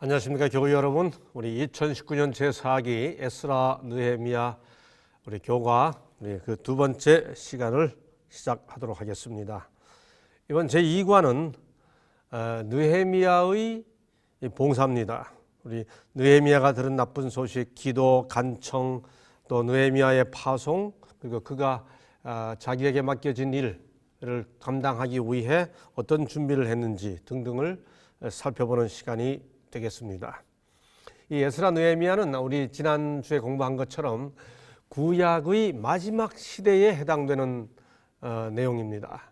안녕하십니까 교우 여러분. 우리 2019년 제4기 에스라 느헤미야 우리 교과 우리 그 두 번째 시간을 시작하도록 하겠습니다. 이번 제2과는 느헤미야의 봉사입니다. 우리 느헤미야가 들은 나쁜 소식, 기도, 간청, 또 느헤미야의 파송, 그리고 그가 자기에게 맡겨진 일을 감당하기 위해 어떤 준비를 했는지 등등을 살펴보는 시간이 되겠습니다. 이 에스라 느헤미야는 우리 지난주에 공부한 것처럼 구약의 마지막 시대에 해당되는 내용입니다.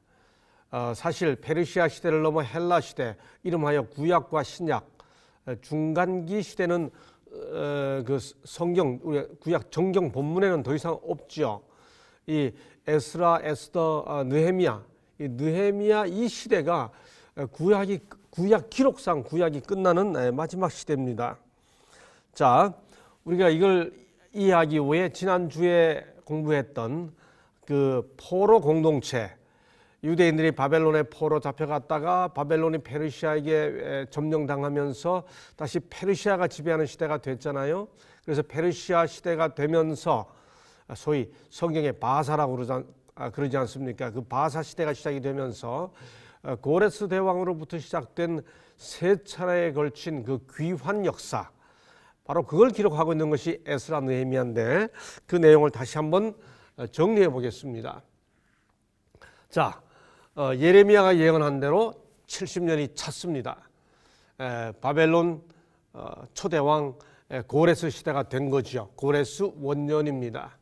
사실 페르시아 시대를 넘어 헬라 시대, 이름하여 구약과 신약 중간기 시대는 그 성경, 우리 구약 정경 본문에는 더 이상 없죠. 이 에스라, 에스더, 느헤미야, 이 느헤미야 이 시대가 구약 기록상 구약이 끝나는 마지막 시대입니다. 자, 우리가 이걸 이해하기 위해 지난주에 공부했던 그 포로 공동체, 유대인들이 바벨론에 포로 잡혀갔다가 바벨론이 페르시아에게 점령당하면서 다시 페르시아가 지배하는 시대가 됐잖아요. 그래서 페르시아 시대가 되면서 소위 성경에 바사라고 그러지 않습니까? 그 바사 시대가 시작이 되면서 고레스 대왕으로부터 시작된 세 차례에 걸친 그 귀환 역사, 바로 그걸 기록하고 있는 것이 에스라 느헤미야인데 그 내용을 다시 한번 정리해 보겠습니다. 자, 예레미야가 예언한 대로 70년이 찼습니다. 바벨론 초대왕 고레스 시대가 된 거죠. 고레스 원년입니다.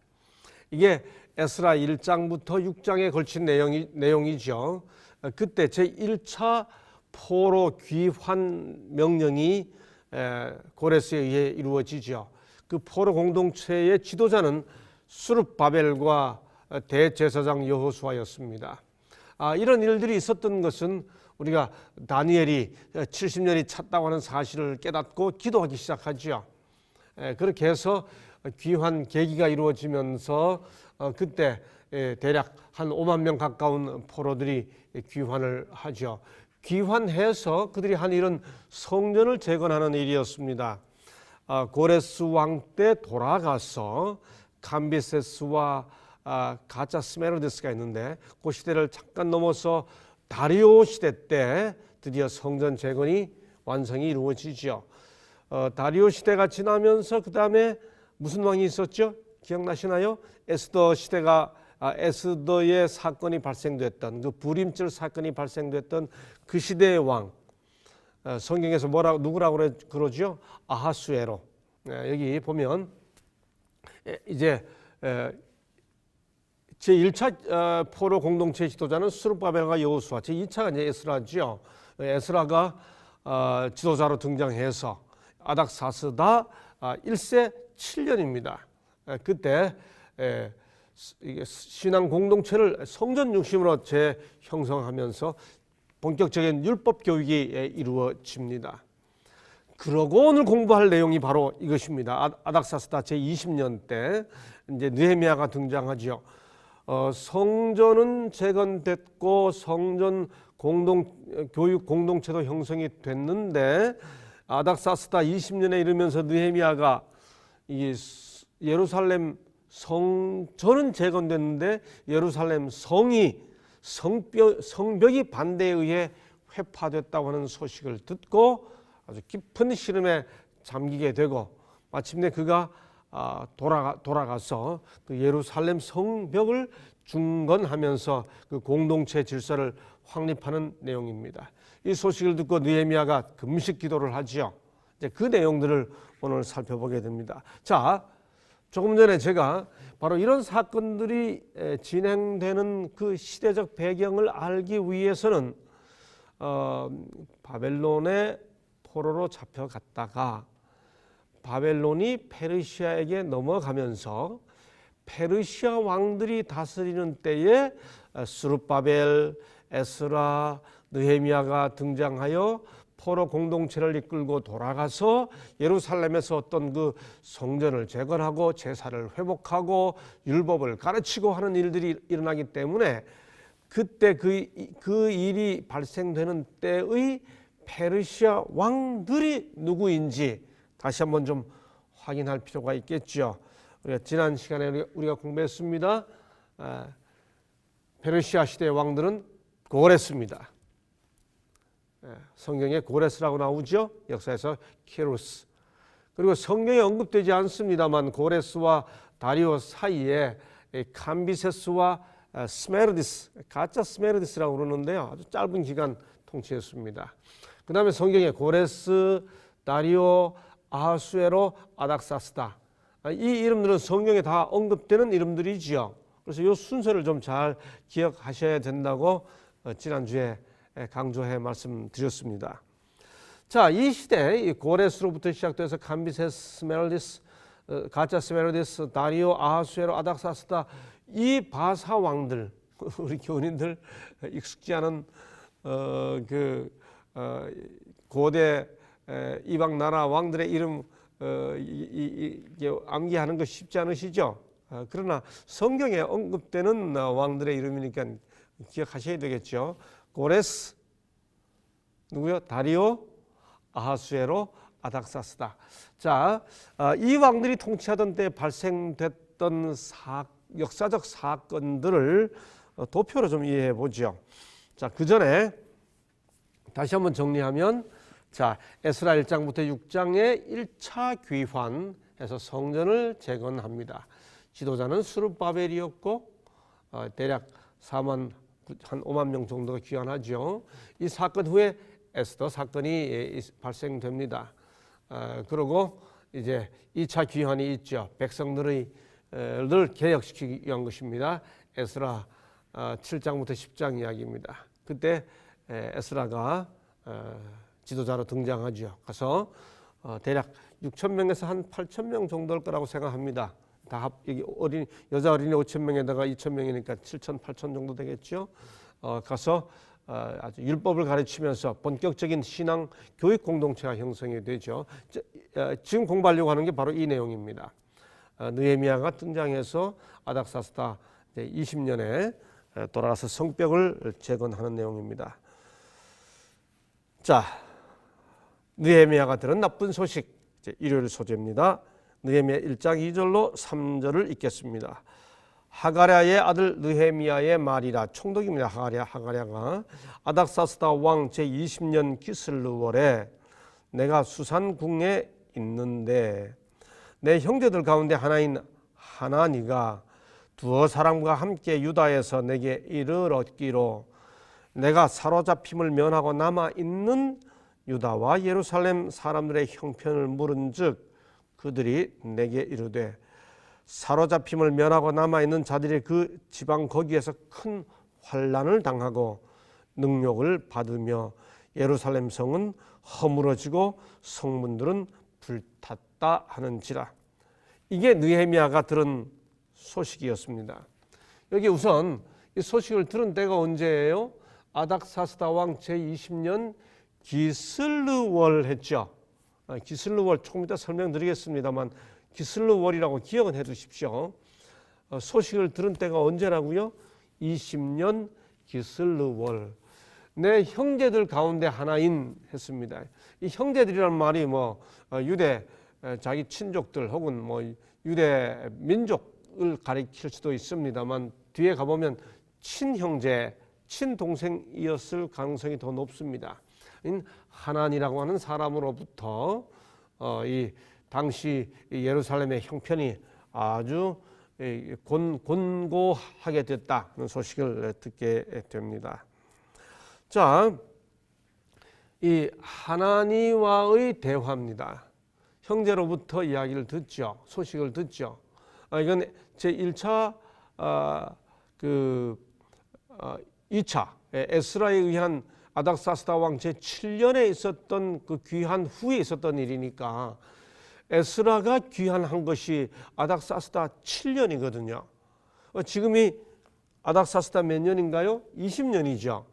이게 에스라 1장부터 6장에 걸친 내용이죠. 그때 제1차 포로 귀환 명령이 고레스에 의해 이루어지죠. 그 포로 공동체의 지도자는 수룹바벨과 대제사장 여호수아였습니다. 이런 일들이 있었던 것은 우리가 다니엘이 70년이 찼다고 하는 사실을 깨닫고 기도하기 시작하죠. 그렇게 해서 귀환 계기가 이루어지면서 그때 대략 한 5만 명 가까운 포로들이 귀환을 하죠. 귀환해서 그들이 한 일은 성전을 재건하는 일이었습니다. 고레스 왕 때 돌아가서 감비세스와 가짜 스메르데스가 있는데 그 시대를 잠깐 넘어서 다리오 시대 때 드디어 성전 재건이 완성이 이루어지죠. 다리오 시대가 지나면서 그 다음에 무슨 왕이 있었죠? 기억나시나요? 에스더의 사건이 발생됐던 그 불임절 사건이 발생됐던 그 시대의 왕, 성경에서 누구라고 그러죠? 아하수에로. 여기 보면 이제 제1차 포로 공동체 지도자는 수룹바벨과 여호수아, 제2차가 이제 에스라죠. 에스라가 지도자로 등장해서 아닥사스다 1세 7년입니다. 그때 신앙 공동체를 성전 중심으로 재형성하면서 본격적인 율법 교육이 이루어집니다. 그러고 오늘 공부할 내용이 바로 이것입니다. 아닥사스다 제20년 때 이제 느헤미야가 등장하죠. 성전은 재건됐고 성전 교육 공동체도 형성이 됐는데 아닥사스다 20년에 이르면서 느헤미야가 이 예루살렘 성전은 재건됐는데 예루살렘 성벽이 반대에 의해 회파됐다고 하는 소식을 듣고 아주 깊은 시름에 잠기게 되고 마침내 그가 돌아가서 그 예루살렘 성벽을 중건하면서 그 공동체 질서를 확립하는 내용입니다. 이 소식을 듣고 느헤미야가 금식 기도를 하지요. 이제 그 내용들을 오늘 살펴보게 됩니다. 자, 조금 전에 제가 바로 이런 사건들이 진행되는 그 시대적 배경을 알기 위해서는 바벨론의 포로로 잡혀갔다가 바벨론이 페르시아에게 넘어가면서 페르시아 왕들이 다스리는 때에 수룹바벨, 에스라, 느헤미야가 등장하여 포로 공동체를 이끌고 돌아가서 예루살렘에서 어떤 그 성전을 재건하고 제사를 회복하고 율법을 가르치고 하는 일들이 일어나기 때문에 그때 그 일이 발생되는 때의 페르시아 왕들이 누구인지 다시 한번 좀 확인할 필요가 있겠죠. 우리가 지난 시간에 우리가 공부했습니다. 페르시아 시대의 왕들은 고레스입니다. 성경에 고레스라고 나오죠. 역사에서 키루스. 그리고 성경에 언급되지 않습니다만 고레스와 다리오 사이에 캄비세스와 스메르디스, 가짜 스메르디스라고 그러는데요. 아주 짧은 기간 통치했습니다. 그 다음에 성경에 고레스, 다리오, 아하수에로, 아닥사스다. 이 이름들은 성경에 다 언급되는 이름들이지요. 그래서 이 순서를 좀 잘 기억하셔야 된다고 지난주에 강조해 말씀드렸습니다. 자, 이 시대 이 고레스로부터 시작돼서 캄비세스, 스메르디스, 가짜 스메르디스, 다리오, 아하수에로, 아닥사스다, 이 바사 왕들, 우리 교인들 익숙지 않은 고대 이방 나라 왕들의 이름 암기하는 거 쉽지 않으시죠? 그러나 성경에 언급되는 왕들의 이름이니까 기억하셔야 되겠죠. 고레스, 누구요? 다리오, 아하수에로, 아닥사스다. 자, 이 왕들이 통치하던 때 발생됐던 역사적 사건들을 도표로 좀 이해해 보죠. 자, 그 전에 다시 한번 정리하면, 자, 에스라 1장부터 6장의 1차 귀환해서 성전을 재건합니다. 지도자는 스룹바벨이었고 대략 4만 한 5만 명 정도가 귀환하죠. 이 사건 후에 에스더 사건이 발생됩니다. 그리고 이제 2차 귀환이 있죠. 백성들을 개혁시키기 위한 것입니다. 에스라 7장부터 10장 이야기입니다. 그때 에스라가 지도자로 등장하죠. 가서 대략 6천 명에서 한 8천 명 정도일 거라고 생각합니다. 다 여기 여자 어린이 5천 명에다가 2천 명이니까 7천, 8천 정도 되겠죠. 가서 아주 율법을 가르치면서 본격적인 신앙 교육 공동체가 형성이 되죠. 지금 공부하려고 하는 게 바로 이 내용입니다. 느헤미야가 등장해서 아닥사스다 20년에 돌아가서 성벽을 재건하는 내용입니다. 자, 느헤미야가 들은 나쁜 소식, 일요일 소재입니다. 느헤미야 1장 2절로 3절을 읽겠습니다. 하가랴의 아들 느헤미야의 말이라. 총독입니다. 하가랴가 아닥사스다 왕 제20년 기슬르월에 내가 수산궁에 있는데 내 형제들 가운데 하나인 하나니가 두어 사람과 함께 유다에서 내게 이르렀기로 내가 사로잡힘을 면하고 남아 있는 유다와 예루살렘 사람들의 형편을 물은즉 그들이 내게 이르되 사로잡힘을 면하고 남아 있는 자들이 그 지방 거기에서 큰 환난을 당하고 능욕을 받으며 예루살렘 성은 허물어지고 성문들은 불탔다 하는지라. 이게 느헤미야가 들은 소식이었습니다. 여기 우선 이 소식을 들은 때가 언제예요? 아닥사스다 왕 제20년 기슬르월 했죠. 기슬르월 조금 이따 설명드리겠습니다만 기슬르월이라고 기억은 해두십시오. 소식을 들은 때가 언제라고요? 20년 기슬르월. 내 형제들 가운데 하나인 했습니다. 이 형제들이란 말이 유대 자기 친족들 혹은 유대 민족을 가리킬 수도 있습니다만 뒤에 가보면 친형제, 친동생이었을 가능성이 더 높습니다. 하난이라고 하는 사람으로부터 이 당시 예루살렘의 형편이 아주 곤고하게 됐다는 소식을 듣게 됩니다. 자, 이 하나니와의 대화입니다. 형제로부터 이야기를 듣죠. 소식을 듣죠. 이건 제1차 2차 에스라에 의한 아닥사스다 왕 제7년에 있었던 그 귀환 후에 있었던 일이니까 에스라가 귀환한 것이 아닥사스다 7년이거든요. 지금이 아닥사스다 몇 년인가요? 20년이죠.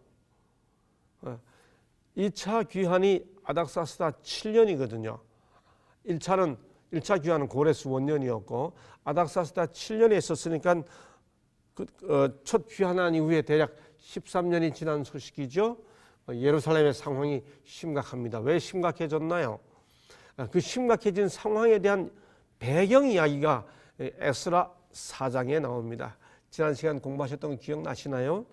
2차 귀환이 아닥사스다 7년이거든요. 1차 귀환은 고레스 원년이었고 아닥사스다 7년에 있었으니까 첫 귀환한 이후에 대략 13년이 지난 소식이죠. 예루살렘의 상황이 심각합니다. 왜 심각해졌나요? 그 심각해진 상황에 대한 배경 이야기가 에스라 4장에 나옵니다. 지난 시간 공부하셨던 거 기억나시나요?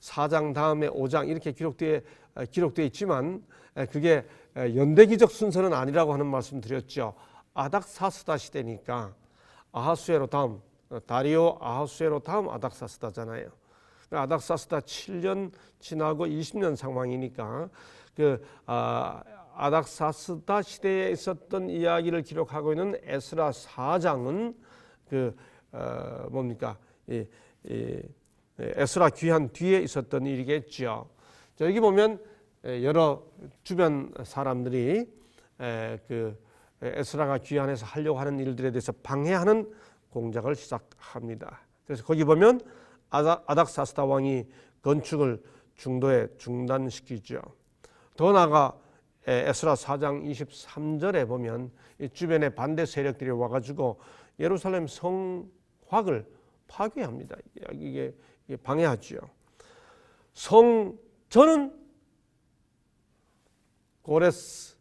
4장 다음에 5장 이렇게 기록되어 있지만 그게 연대기적 순서는 아니라고 하는 말씀 드렸죠. 아닥사스다 시대니까 아하수에로 다음 다리오 아하수에로 다음 아닥사스다잖아요. 아닥사스다 7년 지나고 20년 상황이니까 그 아닥사스다 시대에 있었던 이야기를 기록하고 있는 에스라 4장은 그 뭡니까? 에스라 귀환 뒤에 있었던 일이겠죠. 자, 여기 보면 여러 주변 사람들이 그 에스라가 귀환해서 하려고 하는 일들에 대해서 방해하는 공작을 시작합니다. 그래서 거기 보면 아닥사스다 왕이 건축을 중도에 중단시키죠. 더 나아가 에스라 4장 23절에 보면 이 주변의 반대 세력들이 와가지고 예루살렘 성곽을 파괴합니다. 이게 방해하죠. 성전은 고레스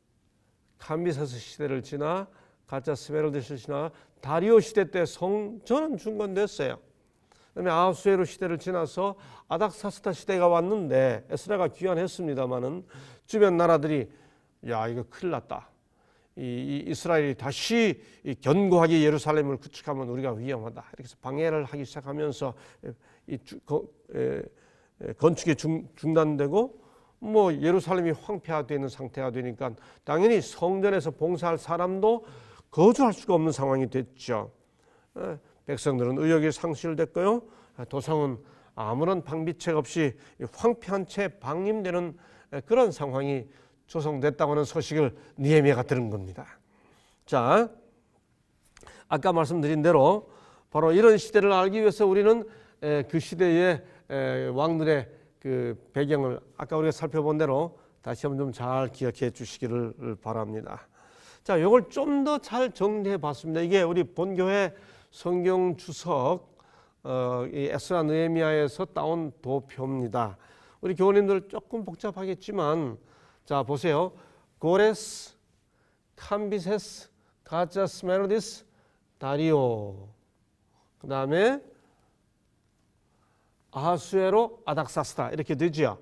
캄비세스 시대를 지나 가짜 스메로디스 지나 다리오 시대 때 성전은 중건됐어요. 그다음에 아하수에로 시대를 지나서 아닥사스다 시대가 왔는데 에스라가 귀환했습니다마는 주변 나라들이 야 이거 큰일 났다. 이 이스라엘이 다시 견고하게 예루살렘을 구축하면 우리가 위험하다. 이렇게 해서 방해를 하기 시작하면서 건축이 중단되고 뭐 예루살렘이 황폐화되어 있는 상태가 되니까 당연히 성전에서 봉사할 사람도 거주할 수가 없는 상황이 됐죠. 백성들은 의욕이 상실됐고요. 도성은 아무런 방비책 없이 황폐한 채 방임되는 그런 상황이 조성됐다고 하는 소식을 느헤미야가 들은 겁니다. 자, 아까 말씀드린 대로 바로 이런 시대를 알기 위해서 우리는 그 시대의 왕들의 그 배경을 아까 우리가 살펴본 대로 다시 한번 좀 잘 기억해 주시기를 바랍니다. 자, 이걸 좀 더 잘 정리해 봤습니다. 이게 우리 본교회 성경 주석 이 에스라 느헤미야에서 따온 도표입니다. 우리 교우님들 조금 복잡하겠지만 자 보세요. 고레스, 캄비세스, 가짜 스메로디스, 다리오. 그 다음에 아하수에로 아닥사스다 이렇게 되죠.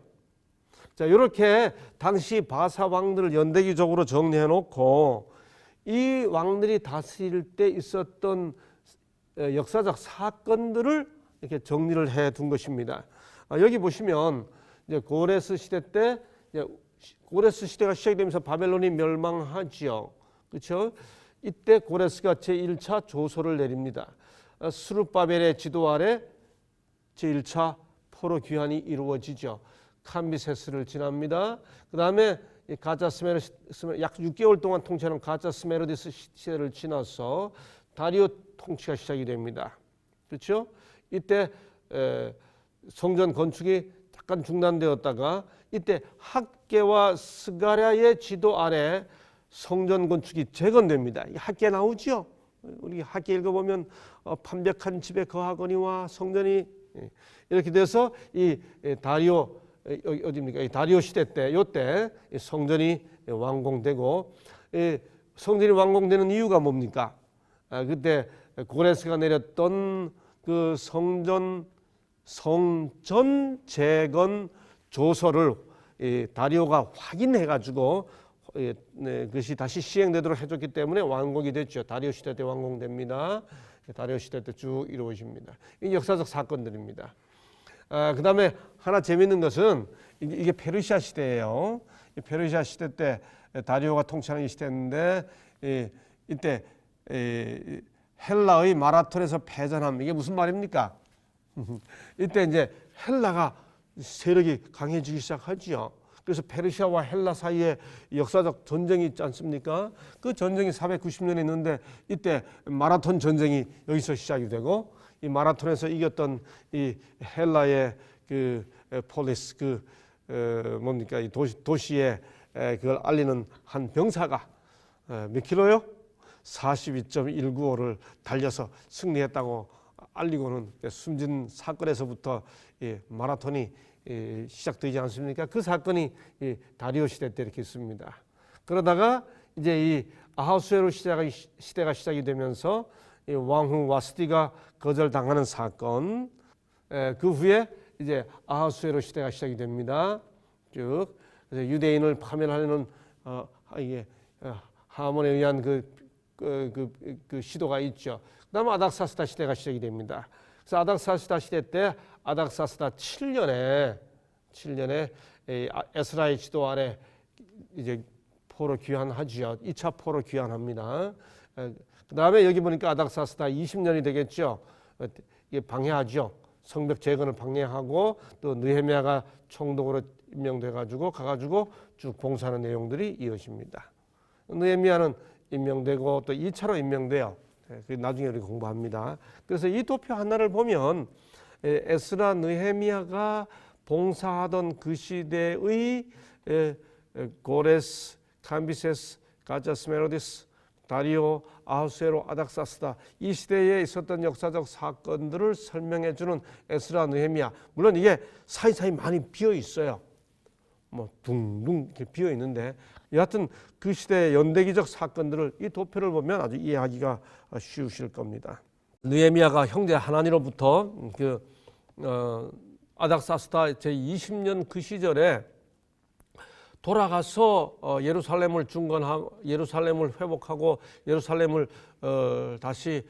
자 이렇게 당시 바사 왕들을 연대기적으로 정리해 놓고 이 왕들이 다스릴 때 있었던 역사적 사건들을 이렇게 정리를 해 둔 것입니다. 여기 보시면 이제 고레스 시대 때 고레스 시대가 시작되면서 바벨론이 멸망하지요. 그렇죠? 이때 고레스가 제1차 조소를 내립니다. 스룹바벨의 지도 아래 제1차 포로 귀환이 이루어지죠. 캄비세스를 지납니다. 그 다음에 가짜 스메르디스 약 6개월 동안 통치하는 가짜 스메르디스 시대를 지나서 다리오 통치가 시작이 됩니다. 그렇죠? 이때 성전 건축이 잠깐 중단되었다가 이때 학계와 스가랴의 지도 아래 성전 건축이 재건됩니다. 학계 나오죠? 우리 학계 읽어보면 판벽한 집에 거하거니와 성전이 이렇게 돼서 이 다리오 어디입니까? 이 다리오 시대 때 요때 성전이 완공되고 성전이 완공되는 이유가 뭡니까? 그때 고레스가 내렸던 그 성전 재건 조서를 다리오가 확인해 가지고 그것이 다시 시행되도록 해줬기 때문에 완공이 됐죠. 다리오 시대 때 완공됩니다. 다리오 시대 때 쭉 이루어집니다. 이 역사적 사건들입니다. 그 다음에 하나 재미있는 것은 이게 페르시아 시대예요. 페르시아 시대 때 다리오가 통치하는 시대인데 이때 헬라의 마라톤에서 패전함. 이게 무슨 말입니까? 이때 이제 헬라가 세력이 강해지기 시작하지요. 그래서 페르시아와 헬라 사이에 역사적 전쟁이 있지 않습니까? 그 전쟁이 490년에 있는데 이때 마라톤 전쟁이 여기서 시작이 되고 이 마라톤에서 이겼던 이 헬라의 그 폴리스 뭡니까 이 도시에 그걸 알리는 한 병사가 몇 킬로요? 42.195를 달려서 승리했다고 알리고는 숨진 사건에서부터 이 마라톤이 시작되지 않습니까? 그 사건이 다리오 시대 때 이렇게 있습니다. 그러다가 이제 이 아하수에로 시대가 시작이 되면서 이 왕후 와스티가 거절당하는 사건, 그 후에 이제 아하수에로 시대가 시작이 됩니다. 쭉 유대인을 파멸하려는 하몬에 의한 그 시도가 있죠. 그다음에 아닥사스다 시대가 시작이 됩니다. 그래서 아닥사스다 시대 때 아닥사스다 7년에 에스라의 지도 아래 이제 포로 귀환하지요. 2차 포로 귀환합니다. 그다음에 여기 보니까 아닥사스다 20년이 되겠죠. 이게 방해하죠. 성벽 재건을 방해하고 또 느헤미야가 총독으로 임명돼 가지고 쭉 봉사하는 내용들이 이어집니다. 느헤미야는 임명되고 또 2차로 임명돼요. 나중에 우리 공부합니다. 그래서 이 도표 하나를 보면 에스라 느헤미야가 봉사하던 그 시대의 고레스, 감비세스, 가자스 메로디스, 다리오, 아하수에로, 아닥사스다 이 시대에 있었던 역사적 사건들을 설명해 주는 에스라 느헤미야. 물론 이게 사이사이 많이 비어 있어요. 뭐 둥둥 이렇게 비어 있는데 여하튼 그 시대의 연대기적 사건들을 이 도표를 보면 아주 이해하기가 쉬우실 겁니다. 느헤미야가 형제 하나니로부터 아닥사스다 제 20년 그 시절에 돌아가서 예루살렘을 중건하고 예루살렘을 회복하고 예루살렘을 다시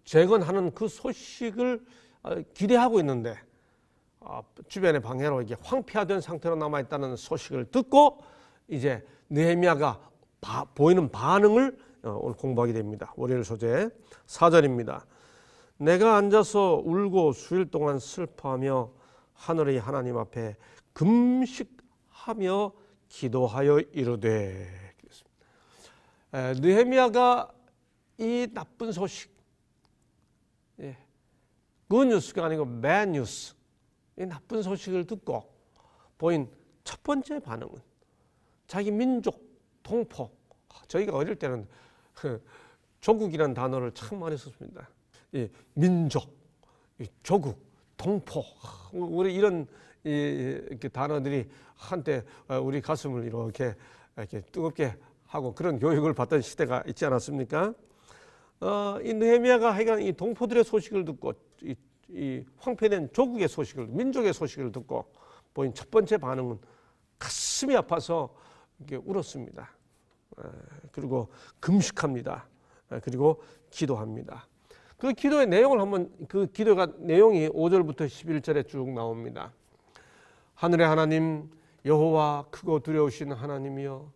재건하는 그 소식을 기대하고 있는데 주변의 방해로 이게 황폐화된 상태로 남아 있다는 소식을 듣고 이제 느헤미야가 보이는 반응을 오늘 공부하게 됩니다. 월요일 소재 4절입니다. 내가 앉아서 울고 수일 동안 슬퍼하며 하늘의 하나님 앞에 금식하며 기도하여 이르되. 느헤미야가 이 나쁜 소식, 굿 뉴스가 아니고 배드 뉴스, 이 나쁜 소식을 듣고 보인 첫 번째 반응은 자기 민족 동포. 저희가 어릴 때는 조국이라는 단어를 참 많이 썼습니다. 민족, 조국, 동포, 우리 이런 단어들이 한때 우리 가슴을 이렇게 뜨겁게 하고 그런 교육을 받던 시대가 있지 않았습니까? 이 느헤미야가 하여간 이 동포들의 소식을 듣고 이 황폐된 조국의 소식을, 민족의 소식을 듣고 보인 첫 번째 반응은 가슴이 아파서 이렇게 울었습니다. 그리고 금식합니다. 그리고 기도합니다. 그 기도의 내용을 한번, 그 기도가 내용이 5절부터 11절에 쭉 나옵니다. 하늘의 하나님 여호와 크고 두려우신 하나님이여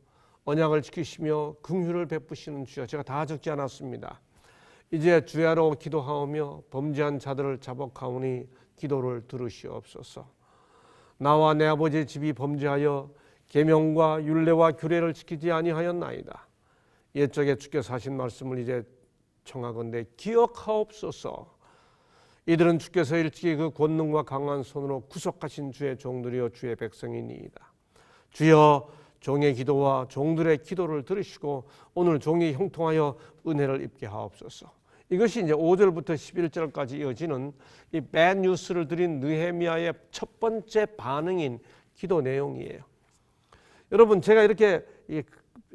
언약을 지키시며 긍휼을 베푸시는 주여. 제가 다 적지 않았습니다. 이제 주야로 기도하오며 범죄한 자들을 자복하오니 기도를 들으시옵소서. 나와 내 아버지 집이 범죄하여 계명과 율례와 규례를 지키지 아니하였나이다. 옛적에 주께서 하신 말씀을 이제 청하건대 기억하옵소서. 이들은 주께서 일찍이 그 권능과 강한 손으로 구속하신 주의 종들이여 주의 백성이니이다. 주여 종의 기도와 종들의 기도를 들으시고 오늘 종이 형통하여 은혜를 입게 하옵소서. 이것이 이제 5절부터 11절까지 이어지는 이 배드 뉴스를 드린 느헤미야의 첫 번째 반응인 기도 내용이에요. 여러분, 제가 이렇게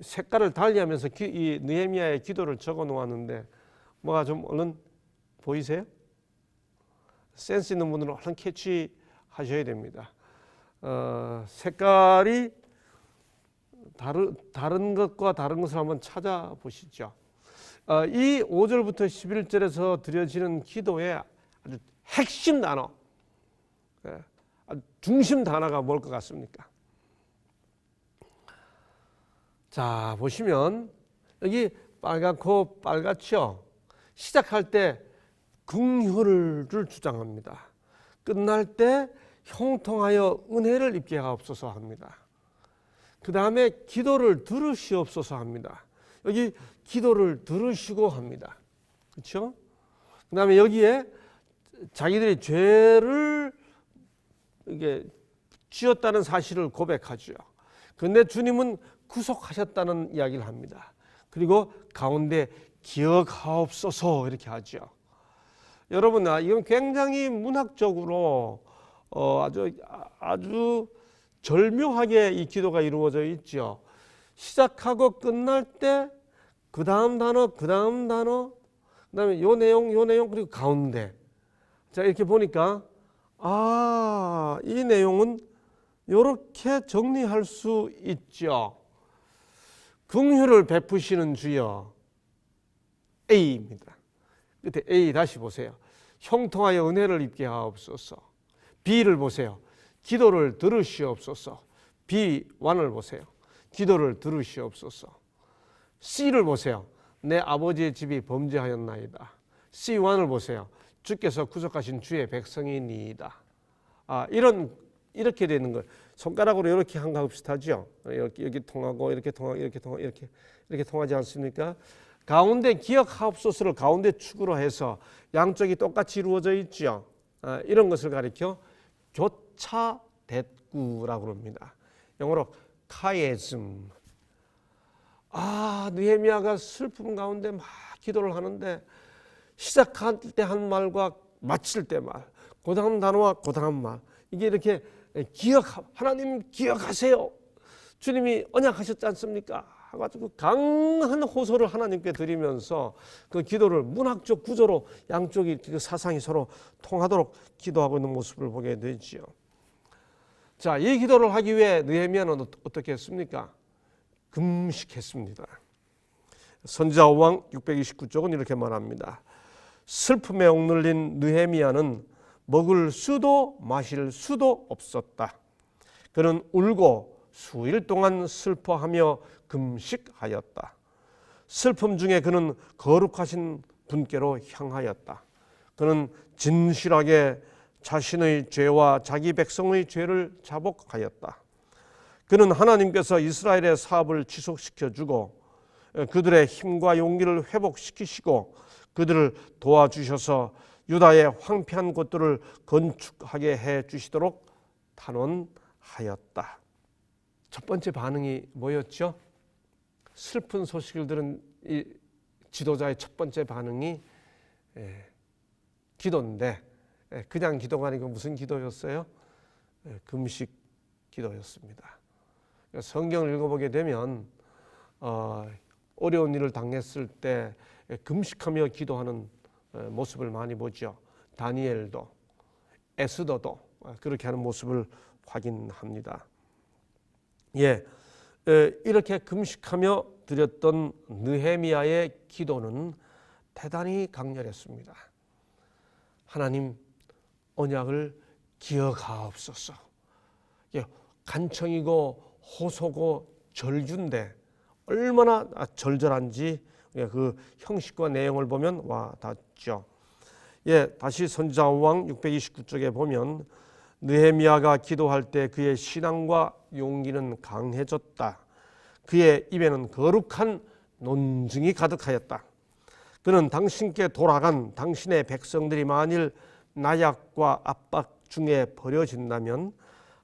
색깔을 달리하면서 이 느헤미야의 기도를 적어 놓았는데 뭐가 좀 얼른 보이세요? 센스 있는 분들은 얼른 캐치하셔야 됩니다. 색깔이 다른 것과 다른 것을 한번 찾아보시죠. 이 5절부터 11절에서 드려지는 기도의 아주 핵심 단어, 중심 단어가 뭘 것 같습니까? 자, 보시면 여기 빨갛고 빨갛죠? 시작할 때 긍휼을 주장합니다. 끝날 때 형통하여 은혜를 입게 하옵소서 합니다. 그 다음에 기도를 들으시옵소서 합니다. 여기 기도를 들으시고 합니다. 그렇죠? 그 다음에 여기에 자기들이 죄를 이게 지었다는 사실을 고백하죠. 그런데 주님은 구속하셨다는 이야기를 합니다. 그리고 가운데 기억하옵소서 이렇게 하죠. 여러분, 이건 굉장히 문학적으로 아주 절묘하게 이 기도가 이루어져 있죠. 시작하고 끝날 때 그 다음 단어, 그 다음 단어, 그다음에 요 내용, 요 내용, 그리고 가운데. 자, 이렇게 보니까 이 내용은 이렇게 정리할 수 있죠. 긍휼을 베푸시는 주여, A입니다. 끝에 A 다시 보세요. 형통하여 은혜를 입게 하옵소서. B를 보세요. 기도를 들으시옵소서. B1을 보세요. 기도를 들으시옵소서. C를 보세요. 내 아버지의 집이 범죄하였나이다. C1을 보세요. 주께서 구속하신 주의 백성이니이다. 이렇게 되는 걸 손가락으로 이렇게 한 거하고 비슷하죠. 이렇게 통하고 이렇게 통하고 이렇게 통하고 이렇게 통하지 않습니까? 가운데 기억하옵소서를 가운데 축으로 해서 양쪽이 똑같이 이루어져 있죠. 이런 것을 가리켜 교차대꾸라고 합니다. 영어로 카이에즘. 느헤미야가 슬픔 가운데 막 기도를 하는데 시작할 때 한 말과 마칠 때 말, 그 다음 단어와 그 다음 말, 이게 이렇게 하나님 기억하세요. 주님이 언약하셨지 않습니까? 가지고 강한 호소를 하나님께 드리면서 그 기도를 문학적 구조로 양쪽이 사상이 서로 통하도록 기도하고 있는 모습을 보게 되지요. 자, 이 기도를 하기 위해 느헤미야는 어떻게 했습니까? 금식했습니다. 선지자 5왕 629쪽은 이렇게 말합니다. 슬픔에 억눌린 느헤미야는 먹을 수도 마실 수도 없었다. 그는 울고 수일 동안 슬퍼하며 금식하였다. 슬픔 중에 그는 거룩하신 분께로 향하였다. 그는 진실하게 자신의 죄와 자기 백성의 죄를 자복하였다. 그는 하나님께서 이스라엘의 사업을 지속시켜주고 그들의 힘과 용기를 회복시키시고 그들을 도와주셔서 유다의 황폐한 곳들을 건축하게 해주시도록 단언하였다. 첫 번째 반응이 뭐였죠? 슬픈 소식을 들은 이 지도자의 첫 번째 반응이 기도인데, 그냥 기도가 아니고 무슨 기도였어요? 금식 기도였습니다. 성경을 읽어보게 되면 어려운 일을 당했을 때 금식하며 기도하는 모습을 많이 보죠. 다니엘도 에스더도 그렇게 하는 모습을 확인합니다. 이렇게 금식하며 드렸던 느헤미야의 기도는 대단히 강렬했습니다. 하나님, 언약을 기억하옵소서. 간청이고 호소고 절규인데 얼마나 절절한지 그 형식과 내용을 보면 와 닿죠. 다시 선지자 5왕 629쪽에 보면 느헤미야가 기도할 때 그의 신앙과 용기는 강해졌다. 그의 입에는 거룩한 논증이 가득하였다. 그는 당신께 돌아간 당신의 백성들이 만일 나약과 압박 중에 버려진다면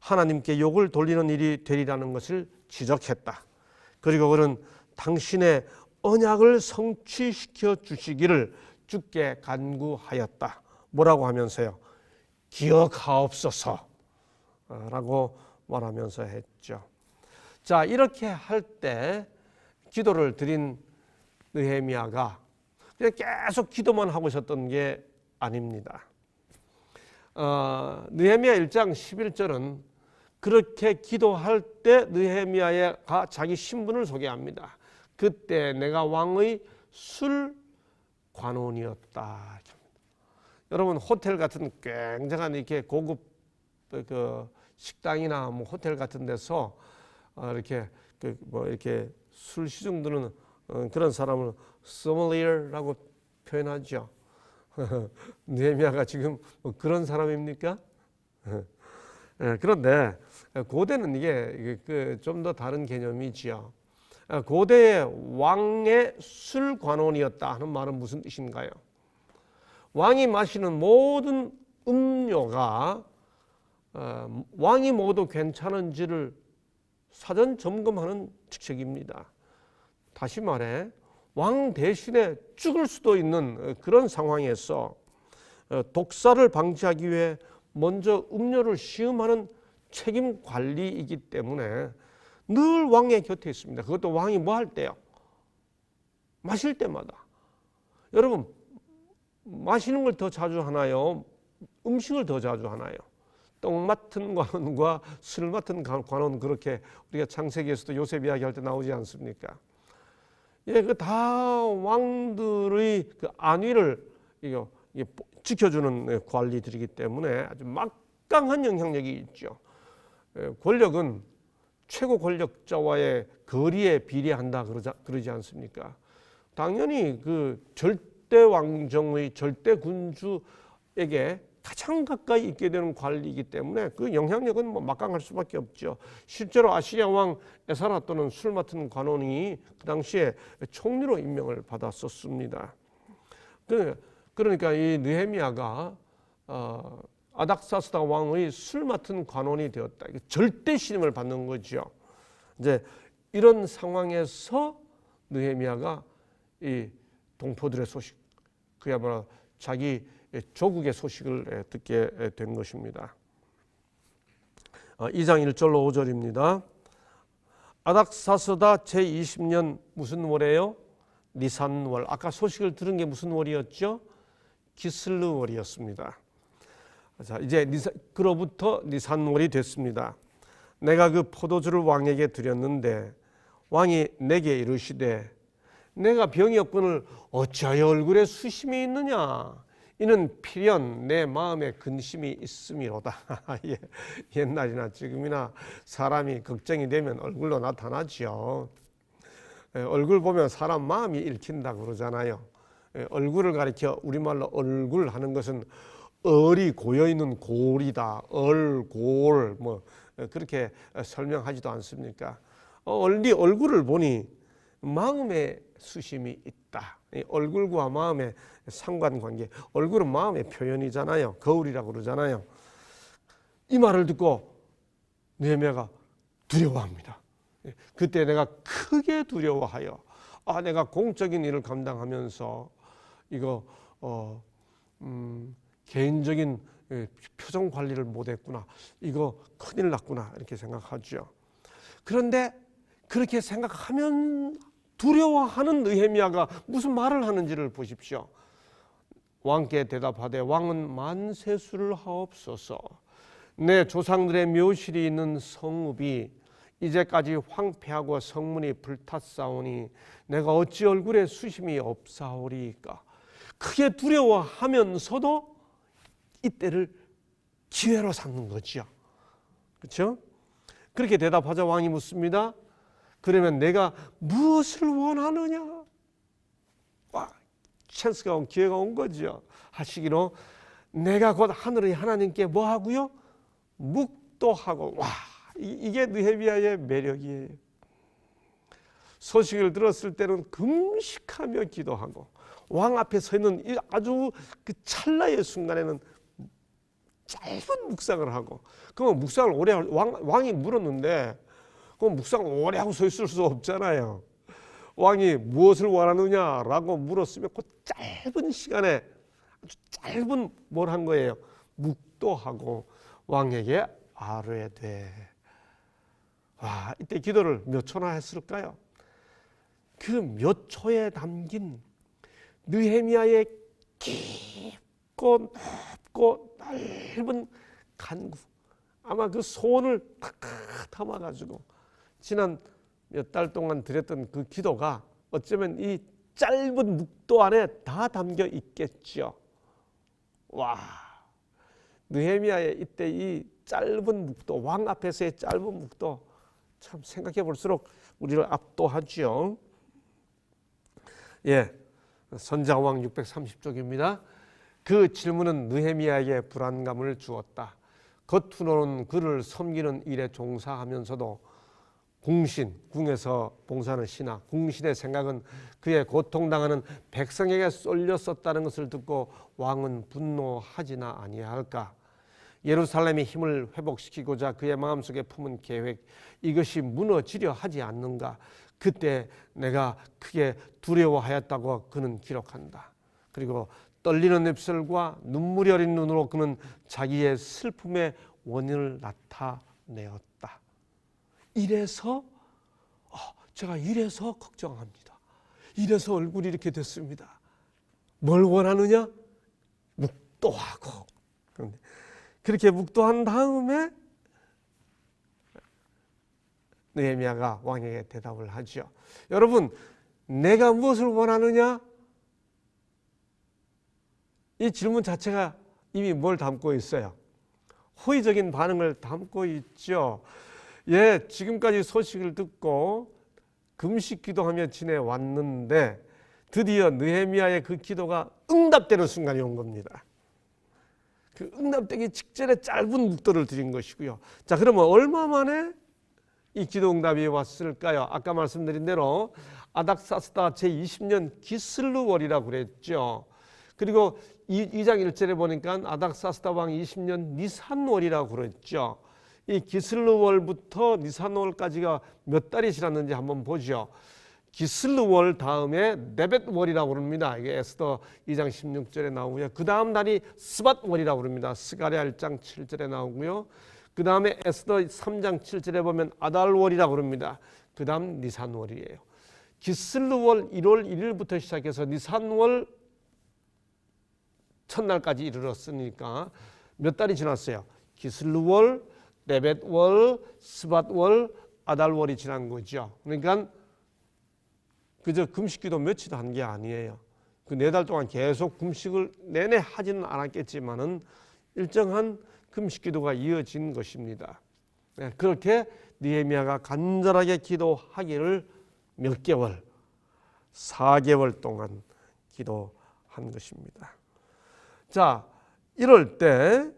하나님께 욕을 돌리는 일이 되리라는 것을 지적했다. 그리고 그는 당신의 언약을 성취시켜 주시기를 주께 간구하였다. 뭐라고 하면서요? 기억하옵소서 라고 말하면서 했죠. 자, 이렇게 할 때 기도를 드린 느헤미야가 그냥 계속 기도만 하고 있었던 게 아닙니다. 느헤미야 1장 11절은 그렇게 기도할 때 느헤미야가 자기 신분을 소개합니다. 그때 내가 왕의 술관원이었다. 여러분, 호텔 같은 굉장한 이렇게 고급 그 식당이나 뭐 호텔 같은 데서 이렇게 이렇게 술 시중 드는 그런 사람을 소믈리에라고 표현하죠. 느헤미야가 지금 뭐 그런 사람입니까? 그런데 고대는 이게 좀 더 다른 개념이지요. 고대의 왕의 술관원이었다 하는 말은 무슨 뜻인가요? 왕이 마시는 모든 음료가 왕이 먹어도 괜찮은지를 사전 점검하는 직책입니다. 다시 말해 왕 대신에 죽을 수도 있는 그런 상황에서 독사를 방지하기 위해 먼저 음료를 시음하는 책임 관리이기 때문에 늘 왕의 곁에 있습니다. 그것도 왕이 뭐 할 때요? 마실 때마다. 여러분, 마시는 걸 더 자주 하나요? 음식을 더 자주 하나요? 떡 맡은 관원과 술 맡은 관원, 그렇게 우리가 창세기에서도 요셉 이야기할 때 나오지 않습니까? 예, 그 다 왕들의 그 안위를 지켜주는 관리들이기 때문에 아주 막강한 영향력이 있죠. 권력은 최고 권력자와의 거리에 비례한다 그러지 않습니까? 당연히 그 절대 왕정의 절대 군주에게 가장 가까이 있게 되는 관리이기 때문에 그 영향력은 뭐 막강할 수밖에 없죠. 실제로 아시리아 왕 에사라 또는 술 맡은 관원이 그 당시에 총리로 임명을 받았었습니다. 그러니까 이 느헤미야가 아닥사스다 왕의 술 맡은 관원이 되었다. 절대 신임을 받는 거죠. 이제 이런 상황에서 느헤미야가 이 동포들의 소식, 그야말로 자기 조국의 소식을 듣게 된 것입니다. 2장 1절로 5절입니다. 아닥사스다 제20년 무슨 월이에요? 니산월. 아까 소식을 들은 게 무슨 월이었죠? 기슬르월이었습니다. 자, 이제 그로부터 니산월이 됐습니다. 내가 그 포도주를 왕에게 드렸는데 왕이 내게 이르시되 내가 병이었거늘 어찌하여 얼굴에 수심이 있느냐? 이는 필연 내 마음에 근심이 있음이로다. 예, 옛날이나 지금이나 사람이 걱정이 되면 얼굴로 나타나죠. 얼굴 보면 사람 마음이 읽힌다 그러잖아요. 얼굴을 가리켜 우리말로 얼굴 하는 것은 얼이 고여있는 골이다. 얼골 뭐 그렇게 설명하지도 않습니까? 얼굴을 보니 마음에 수심이 있다. 얼굴과 마음의 상관관계. 얼굴은 마음의 표현이잖아요. 거울이라고 그러잖아요. 이 말을 듣고 느헤미야가 두려워합니다. 그때 내가 크게 두려워하여 내가 공적인 일을 감당하면서 이거 개인적인 표정 관리를 못했구나. 이거 큰일 났구나. 이렇게 생각하죠. 그런데 그렇게 생각하면 두려워하는 느헤미야가 무슨 말을 하는지를 보십시오. 왕께 대답하되 왕은 만세수를 하옵소서. 내 조상들의 묘실이 있는 성읍이 이제까지 황폐하고 성문이 불탔사오니 내가 어찌 얼굴에 수심이 없사오리까. 크게 두려워하면서도 이때를 기회로 삼는 거죠. 그렇죠? 그렇게 대답하자 왕이 묻습니다. 그러면 내가 무엇을 원하느냐? 찬스가 온, 기회가 온 거죠. 하시기로 내가 곧 하늘의 하나님께 뭐 하고요? 묵도하고. 이게 느헤미야의 매력이에요. 소식을 들었을 때는 금식하며 기도하고 왕 앞에 서 있는 아주 그 찰나의 순간에는 짧은 묵상을 하고, 그럼 묵상을 오래 왕이 물었는데 그럼 묵상을 오래 하고 서 있을 수 없잖아요. 왕이 무엇을 원하느냐라고 물었으면 그 짧은 시간에 아주 짧은 뭘 한 거예요. 묵도하고 왕에게 아뢰되. 이때 기도를 몇 초나 했을까요? 그 몇 초에 담긴 느헤미야의 깊고 높고 넓은 간구, 아마 그 소원을 탁탁 담아가지고 지난 몇 달 동안 드렸던 그 기도가 어쩌면 이 짧은 묵도 안에 다 담겨 있겠죠. 느헤미야의 이때 이 짧은 묵도, 왕 앞에서의 짧은 묵도 참 생각해 볼수록 우리를 압도하죠. 선자왕 630쪽입니다. 그 질문은 느헤미야에게 불안감을 주었다. 겉으로는 그를 섬기는 일에 종사하면서도 궁에서 봉사하는 신하, 궁신의 생각은 그의 고통당하는 백성에게 쏠렸었다는 것을 듣고 왕은 분노하지나 아니할까? 예루살렘의 힘을 회복시키고자 그의 마음속에 품은 계획, 이것이 무너지려 하지 않는가? 그때 내가 크게 두려워하였다고 그는 기록한다. 그리고 떨리는 입술과 눈물이 어린 눈으로 그는 자기의 슬픔의 원인을 나타내었다. 이래서 제가 이래서 걱정합니다. 이래서 얼굴이 이렇게 됐습니다. 뭘 원하느냐? 묵도하고. 그렇게 묵도한 다음에 느헤미야가 왕에게 대답을 하죠. 여러분, 내가 무엇을 원하느냐? 이 질문 자체가 이미 뭘 담고 있어요? 호의적인 반응을 담고 있죠. 지금까지 소식을 듣고 금식 기도하며 지내왔는데 드디어 느헤미야의 그 기도가 응답되는 순간이 온 겁니다. 그 응답되기 직전에 짧은 묵도를 드린 것이고요. 자, 그러면 얼마 만에 이 기도 응답이 왔을까요? 아까 말씀드린 대로 아닥사스다 제20년 기슬루월이라고 그랬죠. 그리고 2장 1절에 보니까 아닥사스다 왕 20년 니산월이라고 그랬죠. 이 기슬루월부터 니산월까지가 몇 달이 지났는지 한번 보죠. 기슬루월 다음에 네벳월이라고 부릅니다. 이게 에스더 2장 16절에 나오고요. 그 다음 달이 스밧월이라고 부릅니다. 스가랴 1장 7절에 나오고요. 그 다음에 에스더 3장 7절에 보면 아달월이라고 부릅니다. 그 다음 니산월이에요. 기슬루월 1월 1일부터 시작해서 니산월 첫날까지 이르렀으니까 몇 달이 지났어요. 기슬루월, 네벳월, 스밧월, 아달월이 지난 거죠. 그러니까 그저 금식기도 며칠 한 게 아니에요. 그 4달 동안 계속 금식을 내내 하지는 않았겠지만은 일정한 금식기도가 이어진 것입니다. 그렇게 느헤미야가 간절하게 기도하기를 몇 개월, 4개월 동안 기도한 것입니다. 자, 이럴 때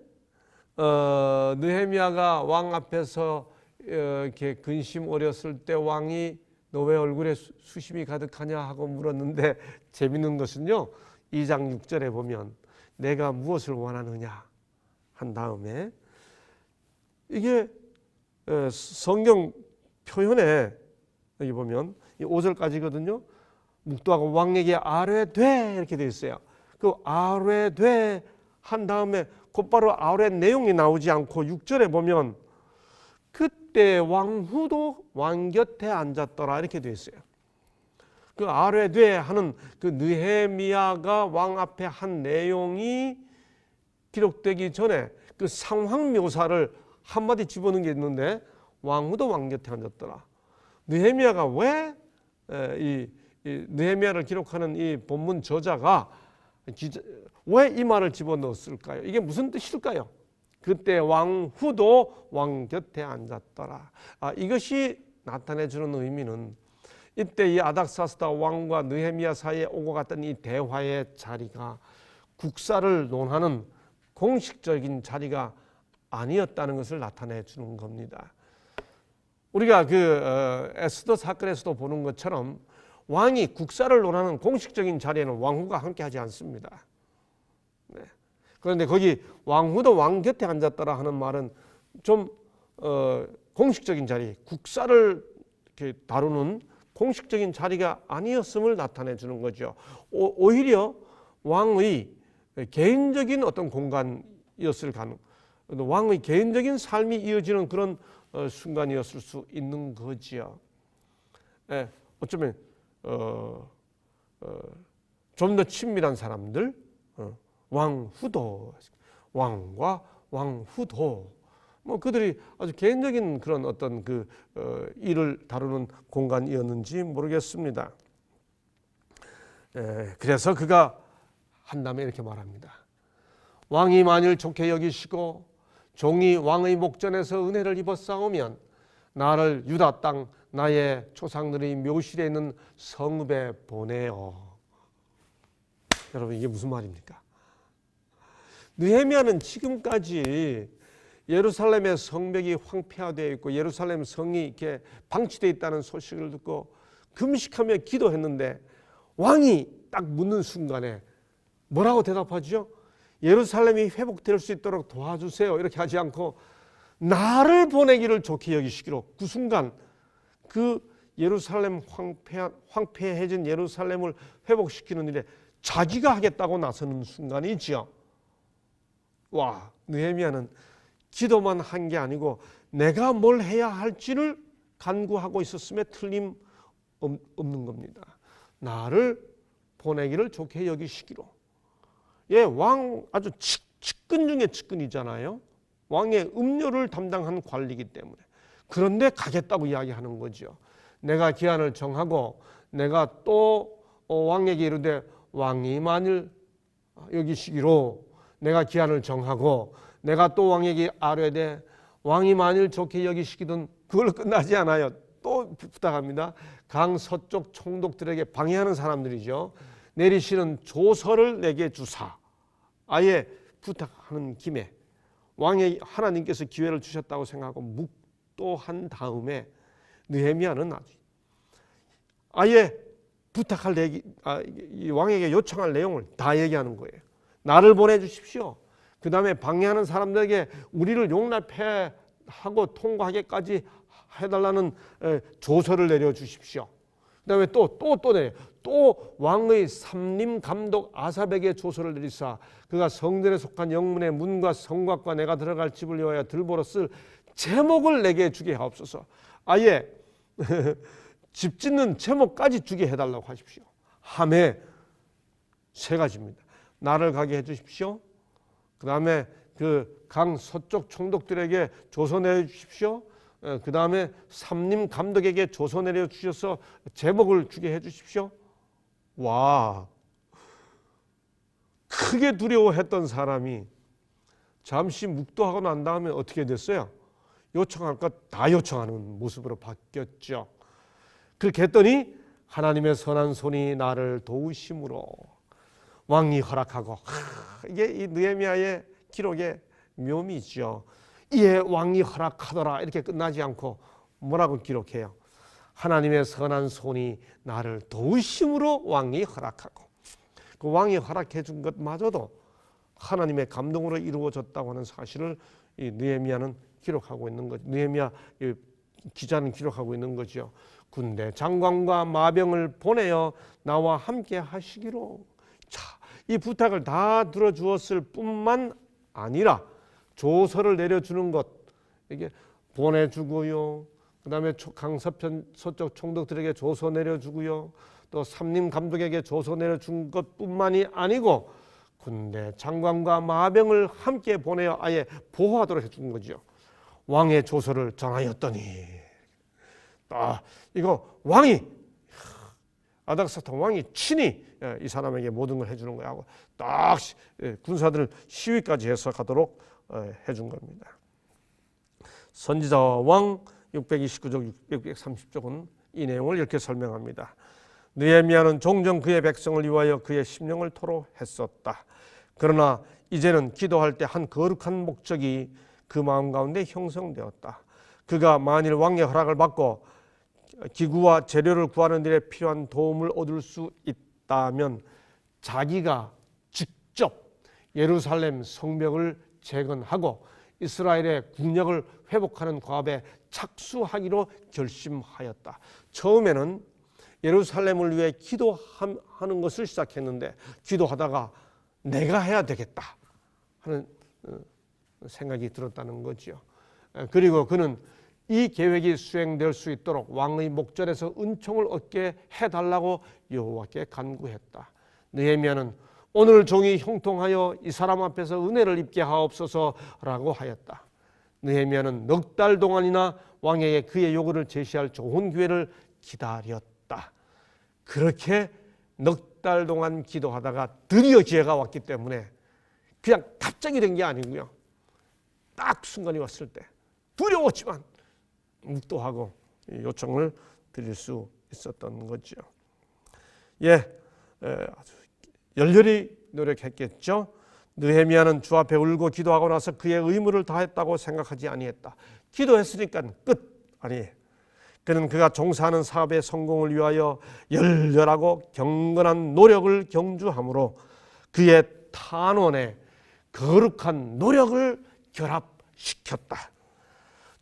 느헤미야가 왕 앞에서 이렇게 근심 어렸을 때 왕이 너 왜 얼굴에 수심이 가득하냐 하고 물었는데 재밌는 것은요, 2장 6절에 보면 내가 무엇을 원하느냐 한 다음에 이게 성경 표현에 여기 보면 5절까지거든요. 묵도하고 왕에게 아뢰되 이렇게 되어 있어요. 그 아뢰되 한 다음에 곧바로 아뢰 내용이 나오지 않고 6절에 보면 그때 왕후도 왕 곁에 앉았더라 이렇게 되어 있어요. 그 아뢰되 하는 그 느헤미야가 왕 앞에 한 내용이 기록되기 전에 그 상황 묘사를 한마디 집어넣은 게 있는데 왕후도 왕 곁에 앉았더라. 느헤미야가 왜 이 느헤미야를 기록하는 이 본문 저자가 왜 이 말을 집어넣었을까요? 이게 무슨 뜻일까요? 그때 왕후도 왕 곁에 앉았더라. 이것이 나타내주는 의미는 이때 이 아닥사스다 왕과 느헤미야 사이에 오고 갔던 이 대화의 자리가 국사를 논하는 공식적인 자리가 아니었다는 것을 나타내 주는 겁니다. 우리가 그 에스더 사건에서도 보는 것처럼 왕이 국사를 논하는 공식적인 자리에는 왕후가 함께하지 않습니다. 네. 그런데 거기 왕후도 왕 곁에 앉았더라 하는 말은 좀 공식적인 자리, 국사를 이렇게 다루는 공식적인 자리가 아니었음을 나타내 주는 거죠. 오히려 왕의 개인적인 어떤 공간이었을 가능, 왕의 개인적인 삶이 이어지는 그런 순간이었을 수 있는 거지요. 어쩌면 좀 더 친밀한 사람들, 왕후도, 왕과 왕후도, 그들이 아주 개인적인 그런 어떤 그 일을 다루는 공간이었는지 모르겠습니다. 그래서 그가 한다음에 이렇게 말합니다. 왕이 만일 좋게 여기시고 종이 왕의 목전에서 은혜를 입었사오면 나를 유다 땅 나의 조상들의 묘실에 있는 성읍에 보내어. 여러분, 이게 무슨 말입니까? 느헤미야는 지금까지 예루살렘의 성벽이 황폐화되어 있고 예루살렘 성이 이렇게 방치되어 있다는 소식을 듣고 금식하며 기도했는데 왕이 딱 묻는 순간에 뭐라고 대답하죠? 예루살렘이 회복될 수 있도록 도와주세요 이렇게 하지 않고 나를 보내기를 좋게 여기시기로, 그 순간 그 예루살렘 황폐해진 예루살렘을 회복시키는 일에 자기가 하겠다고 나서는 순간이지요. 와, 느헤미야는 기도만 한 게 아니고 내가 뭘 해야 할지를 간구하고 있었음에 틀림없는 겁니다. 나를 보내기를 좋게 여기시기로. 예, 왕 아주 측근 중에 측근이잖아요. 왕의 음료를 담당한 관리이기 때문에. 그런데 가겠다고 이야기하는 거죠. 내가 기한을 정하고 내가 또 왕에게 이르되 왕이 만일 여기시기로 내가 기한을 정하고 내가 또 왕에게 아뢰되 왕이 만일 좋게 여기시기든 그걸로 끝나지 않아요. 또 부탁합니다. 강 서쪽 총독들에게 방해하는 사람들이죠. 내리시는 조서를 내게 주사. 아예 부탁하는 김에 왕의 하나님께서 기회를 주셨다고 생각하고 묵도한 다음에 느헤미야는 아예 부탁할 왕에게 요청할 내용을 다 얘기하는 거예요. 나를 보내주십시오. 그 다음에 방해하는 사람들에게 우리를 용납해 하고 통과하게까지 해달라는 조서를 내려주십시오. 그 다음에 또 왕의 삼림 감독 아삽에게 조서를 내리사 그가 성전에 속한 영문의 문과 성곽과 내가 들어갈 집을 위하여 들보로 쓸 제목을 내게 주게 하옵소서. 아예 집 짓는 제목까지 주게 해달라고 하십시오. 하매 세 가지입니다. 나를 가게 해주십시오. 그 다음에 그 강 서쪽 총독들에게 조서 내주십시오. 그 다음에 삼림 감독에게 조서 내려주셔서 제목을 주게 해주십시오. 와, 크게 두려워했던 사람이 잠시 묵도하고 난 다음에 어떻게 됐어요? 요청할 것 다 요청하는 모습으로 바뀌었죠. 그렇게 했더니 하나님의 선한 손이 나를 도우심으로 왕이 허락하고, 이게 이 느헤미야의 기록의 묘미죠. 이에 왕이 허락하더라 이렇게 끝나지 않고 뭐라고 기록해요? 하나님의 선한 손이 나를 도우심으로 왕이 허락하고, 그 왕이 허락해 준 것마저도 하나님의 감동으로 이루어졌다고 하는 사실을 이 느헤미야는 기록하고 있는 거죠. 느헤미야 기자는 기록하고 있는 거죠. 군대 장관과 마병을 보내어 나와 함께 하시기로. 자, 이 부탁을 다 들어주었을 뿐만 아니라 조서를 내려주는 것, 이게 보내주고요. 그 다음에 서쪽 총독들에게 조서 내려주고요. 또 삼림 감독에게 조서 내려준 것뿐만이 아니고 군대 장관과 마병을 함께 보내어 아예 보호하도록 해준 거죠. 왕의 조서를 전하였더니, 이거 왕이 아닥사탄 왕이 친히 이 사람에게 모든 걸 해주는 거야 하고 딱 군사들 시위까지 해서 가도록 해준 겁니다. 선지자와 왕 629쪽 630쪽은 이 내용을 이렇게 설명합니다. 느헤미야는 종종 그의 백성을 위하여 그의 심령을 토로했었다. 그러나 이제는 기도할 때 한 거룩한 목적이 그 마음 가운데 형성되었다. 그가 만일 왕의 허락을 받고 기구와 재료를 구하는 일에 필요한 도움을 얻을 수 있다면 자기가 직접 예루살렘 성벽을 재건하고 이스라엘의 국력을 회복하는 과업에 착수하기로 결심하였다. 처음에는 예루살렘을 위해 기도하는 것을 시작했는데 기도하다가 내가 해야 되겠다 하는 생각이 들었다는 거죠. 그리고 그는 이 계획이 수행될 수 있도록 왕의 목전에서 은총을 얻게 해달라고 여호와께 간구했다. 느헤미야는 오늘 종이 형통하여 이 사람 앞에서 은혜를 입게 하옵소서라고 하였다. 느헤미야는 넉 달 동안이나 왕에게 그의 요구를 제시할 좋은 기회를 기다렸다. 그렇게 넉 달 동안 기도하다가 드디어 기회가 왔기 때문에 그냥 갑자기 된 게 아니고요. 딱 순간이 왔을 때 두려웠지만 묵도하고 요청을 드릴 수 있었던 거죠. 아주 열렬히 노력했겠죠. 느헤미야는 주 앞에 울고 기도하고 나서 그의 의무를 다했다고 생각하지 아니했다. 기도했으니까 끝 아니에요. 그는 그가 종사하는 사업의 성공을 위하여 열렬하고 경건한 노력을 경주함으로 그의 탄원에 거룩한 노력을 결합시켰다.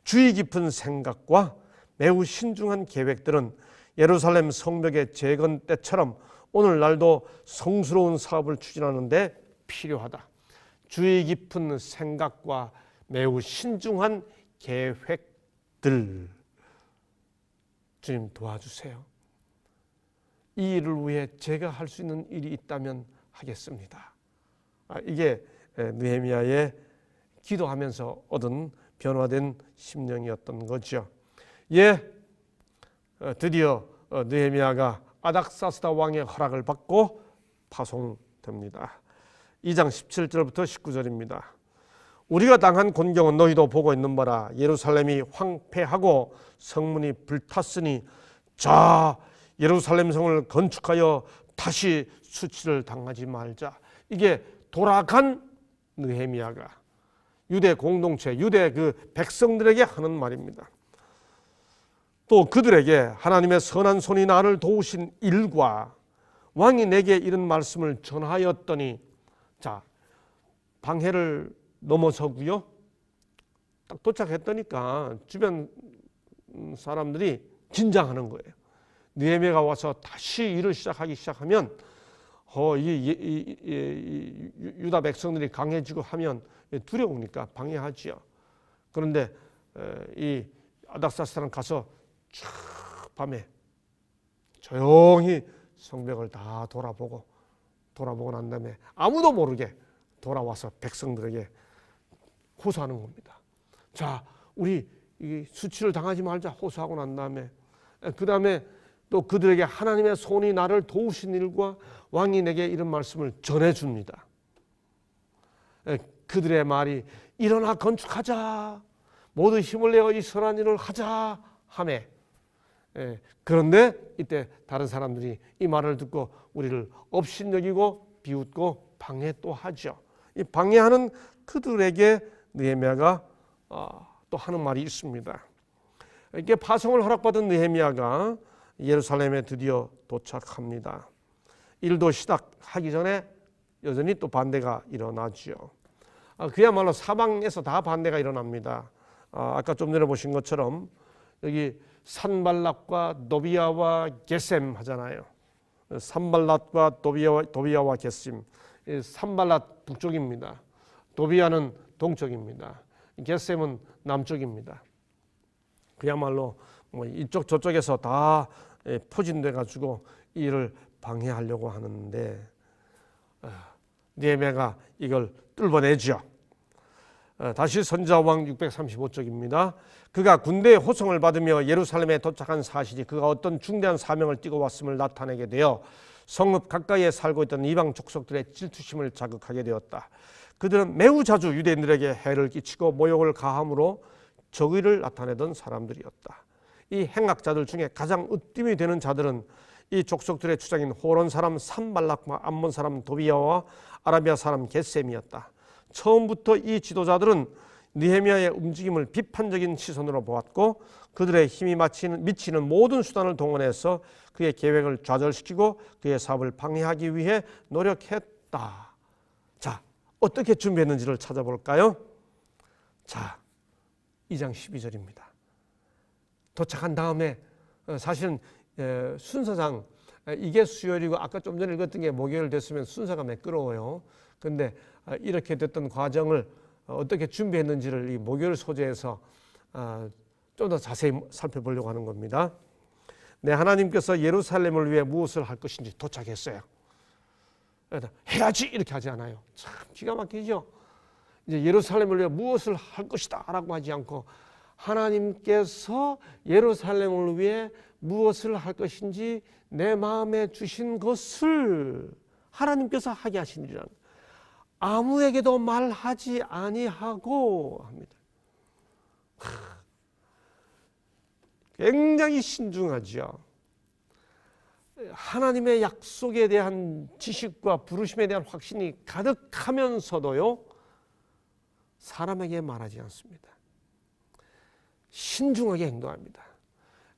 주의 깊은 생각과 매우 신중한 계획들은 예루살렘 성벽의 재건 때처럼 오늘날도 성스러운 사업을 추진하는 데 필요하다. 주의 깊은 생각과 매우 신중한 계획들, 주님 도와주세요. 이 일을 위해 제가 할 수 있는 일이 있다면 하겠습니다. 이게 느헤미야의 기도하면서 얻은 변화된 심령이었던 거죠. 드디어 느헤미야가 아닥사스다 왕의 허락을 받고 파송됩니다. 2장 17절부터 19절입니다. 우리가 당한 곤경은 너희도 보고 있는 바라. 예루살렘이 황폐하고 성문이 불탔으니 자, 예루살렘 성을 건축하여 다시 수치를 당하지 말자. 이게 돌아간 느헤미야가 유대 공동체, 유대 그 백성들에게 하는 말입니다. 또 그들에게 하나님의 선한 손이 나를 도우신 일과 왕이 내게 이런 말씀을 전하였더니, 자, 방해를 넘어서고요. 딱 도착했더니까 주변 사람들이 긴장하는 거예요. 느헤미야가 와서 다시 일을 시작하면 유다 백성들이 강해지고 하면 두려우니까 방해하지요. 그런데 이 아닥사스다는 가서 쫙 밤에 조용히 성벽을 다 돌아보고 난 다음에 아무도 모르게 돌아와서 백성들에게 호소하는 겁니다. 자, 우리 이 수치를 당하지 말자 호소하고 난 다음에 그 다음에 또 그들에게 하나님의 손이 나를 도우신 일과 왕이 내게 이런 말씀을 전해줍니다. 그들의 말이 일어나 건축하자, 모두 힘을 내어 이 선한 일을 하자 하매, 그런데 이때 다른 사람들이 이 말을 듣고 우리를 업신여기고 비웃고 방해 또 하죠. 이 방해하는 그들에게 느헤미야가 또 하는 말이 있습니다. 이렇게 파송을 허락받은 느헤미야가 예루살렘에 드디어 도착합니다. 일도 시작하기 전에 여전히 또 반대가 일어나죠. 그야말로 사방에서 다 반대가 일어납니다. 아까 좀 전에 보신 것처럼 여기 산발락과 도비야와 게셈 하잖아요. 산발락과 도비야와 게셈. 산발락 북쪽입니다. 도비야는 동쪽입니다. 게셈은 남쪽입니다. 그야말로 뭐 이쪽 저쪽에서 다 포진돼 가지고 이를 방해하려고 하는데 느헤미야가 이걸 뚫어내죠. 다시 선지자왕 635쪽입니다. 그가 군대의 호송을 받으며 예루살렘에 도착한 사실이 그가 어떤 중대한 사명을 띠고 왔음을 나타내게 되어 성읍 가까이에 살고 있던 이방 족속들의 질투심을 자극하게 되었다. 그들은 매우 자주 유대인들에게 해를 끼치고 모욕을 가함으로 적의를 나타내던 사람들이었다. 이 행악자들 중에 가장 으뜸이 되는 자들은 이 족속들의 주장인 호론 사람 산발락과 암몬 사람 도비야와 아라비아 사람 게셈이었다. 처음부터 이 지도자들은 느헤미야의 움직임을 비판적인 시선으로 보았고 그들의 힘이 미치는 모든 수단을 동원해서 그의 계획을 좌절시키고 그의 사업을 방해하기 위해 노력했다. 자, 어떻게 준비했는지를 찾아볼까요? 자, 2장 12절입니다. 도착한 다음에 사실은 순서상 이게 수요일이고 아까 좀 전에 읽었던 게 목요일 됐으면 순서가 매끄러워요. 그런데 이렇게 됐던 과정을 어떻게 준비했는지를 이 목요일 소재에서 좀 더 자세히 살펴보려고 하는 겁니다. 네, 하나님께서 예루살렘을 위해 무엇을 할 것인지 도착했어요. 해야지 이렇게 하지 않아요. 참 기가 막히죠. 이제 예루살렘을 위해 무엇을 할 것이다 라고 하지 않고 하나님께서 예루살렘을 위해 무엇을 할 것인지 내 마음에 주신 것을 하나님께서 하게 하신 일이라는 거예요. 아무에게도 말하지 아니하고 합니다. 굉장히 신중하죠. 하나님의 약속에 대한 지식과 부르심에 대한 확신이 가득하면서도요, 사람에게 말하지 않습니다. 신중하게 행동합니다.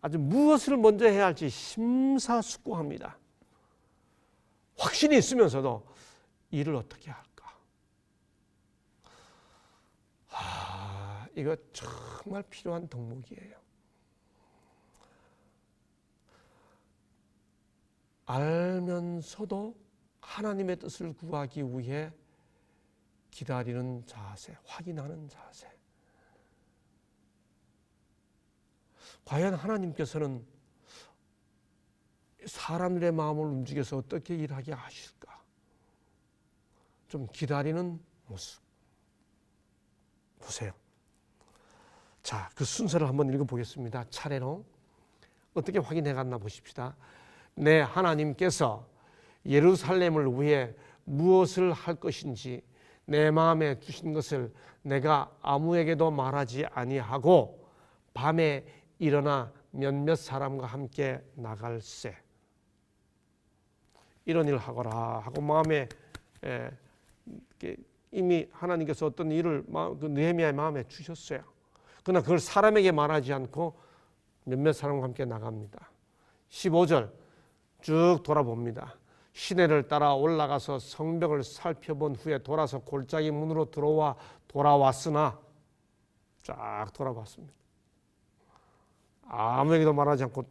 아주 무엇을 먼저 해야 할지 심사숙고합니다. 확신이 있으면서도 일을 어떻게 할까? 이거 정말 필요한 덕목이에요. 알면서도 하나님의 뜻을 구하기 위해 기다리는 자세, 확인하는 자세. 과연 하나님께서는 사람들의 마음을 움직여서 어떻게 일하게 하실까? 좀 기다리는 모습 보세요. 자, 그 순서를 한번 읽어보겠습니다. 차례로 어떻게 확인해 갔나 보십시다. 내 하나님께서 예루살렘을 위해 무엇을 할 것인지 내 마음에 주신 것을 내가 아무에게도 말하지 아니하고 밤에 일어나 몇몇 사람과 함께 나갈세. 이런 일을 하거라 하고 마음에 이미 하나님께서 어떤 일을 느헤미야의 마음에 주셨어요. 그러나 그걸 사람에게 말하지 않고 몇몇 사람과 함께 나갑니다. 15절 쭉 돌아봅니다. 시내를 따라 올라가서 성벽을 살펴본 후에 돌아서 골짜기 문으로 돌아왔으나 쫙 돌아봤습니다. 아무에게도 말하지 않고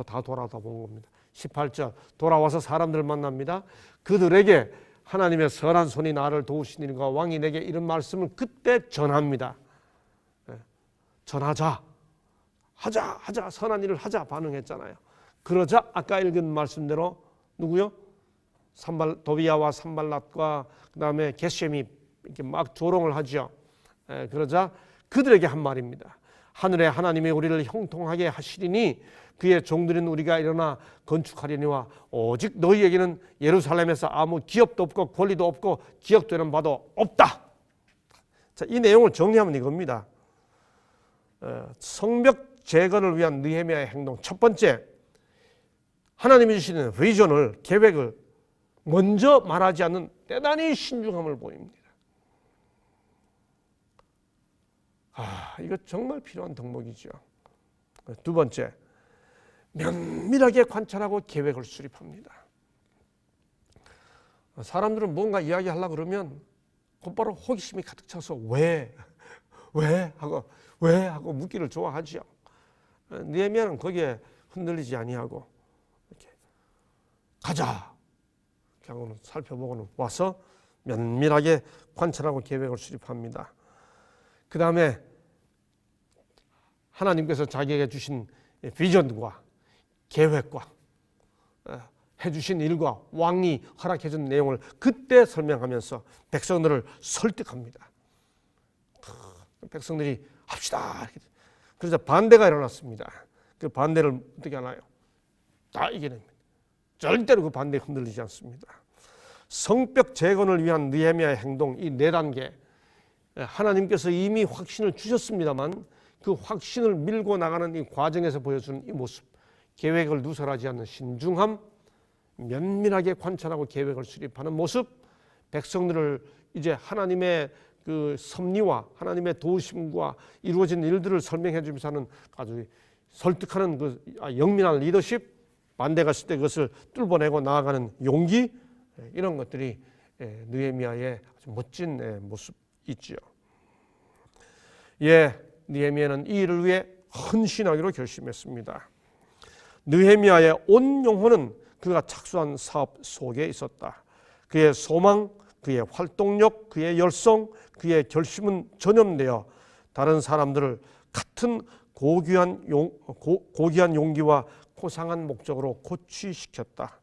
다 돌아다 본 겁니다. 18절 돌아와서 사람들을 만납니다. 그들에게 하나님의 선한 손이 나를 도우시니가 왕이 내게 이런 말씀을 그때 전합니다. 전하자, 하자, 선한 일을 하자 반응했잖아요. 그러자 아까 읽은 말씀대로 누구요? 도비야와 산발랏과 그 다음에 게셈이 이렇게 막 조롱을 하죠. 그러자 그들에게 한 말입니다. 하늘의 하나님이 우리를 형통하게 하시리니 그의 종들인 우리가 일어나 건축하려니와 오직 너희에게는 예루살렘에서 아무 기업도 없고 권리도 없고 기억되는 바도 없다. 자, 이 내용을 정리하면 이겁니다. 성벽 재건을 위한 느헤미야의 행동. 첫 번째, 하나님이 주시는 비전을, 계획을 먼저 말하지 않는 대단히 신중함을 보입니다. 이거 정말 필요한 덕목이죠. 두 번째, 면밀하게 관찰하고 계획을 수립합니다. 사람들은 뭔가 이야기하려고 그러면 곧바로 호기심이 가득 차서 왜 하고 묻기를 좋아하죠. 느헤미야는 거기에 흔들리지 아니하고 이렇게 가자 하고는 살펴보고는 와서 면밀하게 관찰하고 계획을 수립합니다. 그 다음에 하나님께서 자기에게 주신 비전과 계획과 해주신 일과 왕이 허락해준 내용을 그때 설명하면서 백성들을 설득합니다. 백성들이 합시다. 그러자 반대가 일어났습니다. 그 반대를 어떻게 하나요? 다 이겨냅니다. 절대로 그 반대에 흔들리지 않습니다. 성벽 재건을 위한 느헤미야의 행동, 이 4단계. 하나님께서 이미 확신을 주셨습니다만 그 확신을 밀고 나가는 이 과정에서 보여주는 이 모습, 계획을 누설하지 않는 신중함, 면밀하게 관찰하고 계획을 수립하는 모습, 백성들을 이제 하나님의 그 섭리와 하나님의 도우심과 이루어진 일들을 설명해 주면서 하는 아주 설득하는 그 영민한 리더십, 반대가 있을 때 그것을 뚫어내고 나아가는 용기, 이런 것들이 느헤미야의 아주 멋진 모습 있지요. 느헤미야는 이 일을 위해 헌신하기로 결심했습니다. 느헤미야의 온 영혼은 그가 착수한 사업 속에 있었다. 그의 소망, 그의 활동력, 그의 열성, 그의 결심은 전염되어 다른 사람들을 같은 고귀한 용기와 고상한 목적으로 고취시켰다.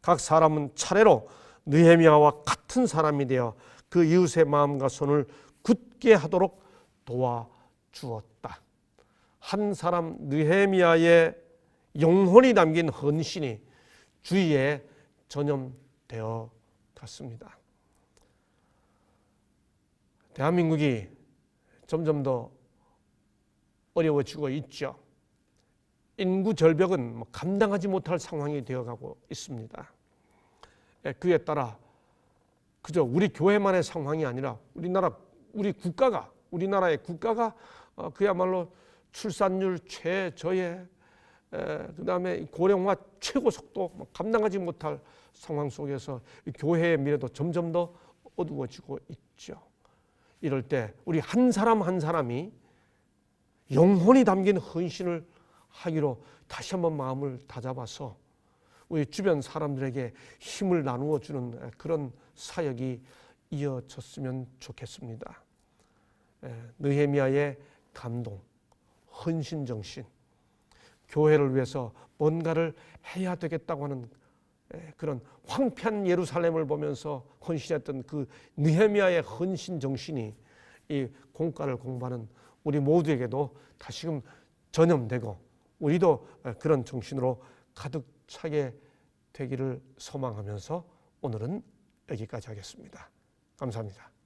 각 사람은 차례로 느헤미야와 같은 사람이 되어 그 이웃의 마음과 손을 굳게 하도록 도와주었다. 한 사람 느헤미야의 영혼이 담긴 헌신이 주위에 전염되어 갔습니다. 대한민국이 점점 더 어려워지고 있죠. 인구 절벽은 감당하지 못할 상황이 되어가고 있습니다. 그에 따라 그저 우리 교회만의 상황이 아니라 우리나라의 국가가 그야말로 출산율 최저에 그 다음에 고령화 최고 속도 감당하지 못할 상황 속에서 교회의 미래도 점점 더 어두워지고 있죠. 이럴 때 우리 한 사람 한 사람이 영혼이 담긴 헌신을 하기로 다시 한번 마음을 다잡아서 우리 주변 사람들에게 힘을 나누어 주는 그런 사역이 이어졌으면 좋겠습니다. 느헤미야의 감동, 헌신 정신, 교회를 위해서 뭔가를 해야 되겠다고 하는 그런 황폐한 예루살렘을 보면서 헌신했던 그 느헤미야의 헌신 정신이 이 공과를 공부하는 우리 모두에게도 다시금 전염되고 우리도 그런 정신으로 가득 차게 되기를 소망하면서 오늘은 여기까지 하겠습니다. 감사합니다.